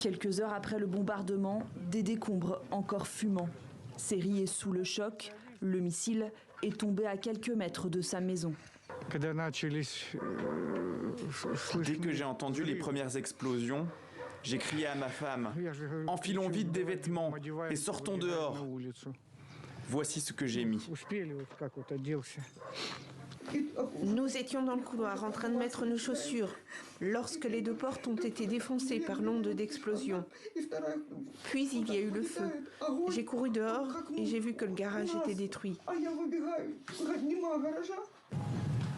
Quelques heures après le bombardement, des décombres encore fumants. Serré sous le choc, le missile est tombé à quelques mètres de sa maison. Dès que j'ai entendu les premières explosions, j'ai crié à ma femme « Enfilons vite des vêtements et sortons dehors !» Voici ce que j'ai mis. Nous étions dans le couloir en train de mettre nos chaussures lorsque les deux portes ont été défoncées par l'onde d'explosion. Puis il y a eu le feu. J'ai couru dehors et j'ai vu que le garage était détruit.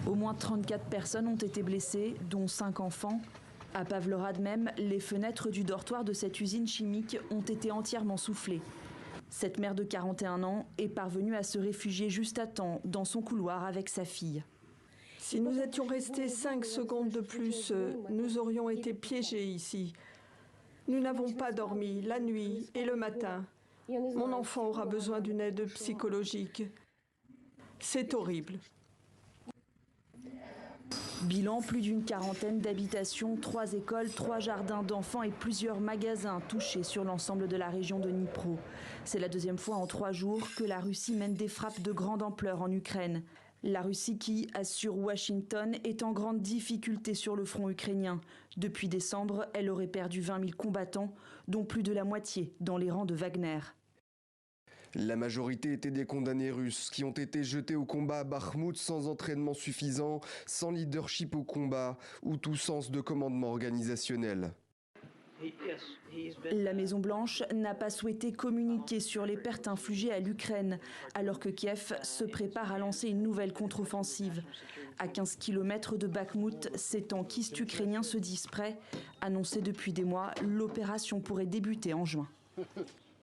Au moins 34 personnes ont été blessées, dont 5 enfants. À Pavlorad même, les fenêtres du dortoir de cette usine chimique ont été entièrement soufflées. Cette mère de 41 ans est parvenue à se réfugier juste à temps dans son couloir avec sa fille. Si nous étions restés 5 secondes de plus, nous aurions été piégés ici. Nous n'avons pas dormi la nuit et le matin. Mon enfant aura besoin d'une aide psychologique. C'est horrible. Bilan, plus d'une quarantaine d'habitations, 3 écoles, 3 jardins d'enfants et plusieurs magasins touchés sur l'ensemble de la région de Dnipro. C'est la deuxième fois en 3 jours que la Russie mène des frappes de grande ampleur en Ukraine. La Russie qui, assure Washington, est en grande difficulté sur le front ukrainien. Depuis décembre, elle aurait perdu 20 000 combattants, dont plus de la moitié dans les rangs de Wagner. La majorité étaient des condamnés russes qui ont été jetés au combat à Bakhmout sans entraînement suffisant, sans leadership au combat ou tout sens de commandement organisationnel. La Maison-Blanche n'a pas souhaité communiquer sur les pertes infligées à l'Ukraine, alors que Kiev se prépare à lancer une nouvelle contre-offensive. À 15 km de Bakhmout, ces tankistes ukrainiens se disent prêts. Annoncés depuis des mois, l'opération pourrait débuter en juin.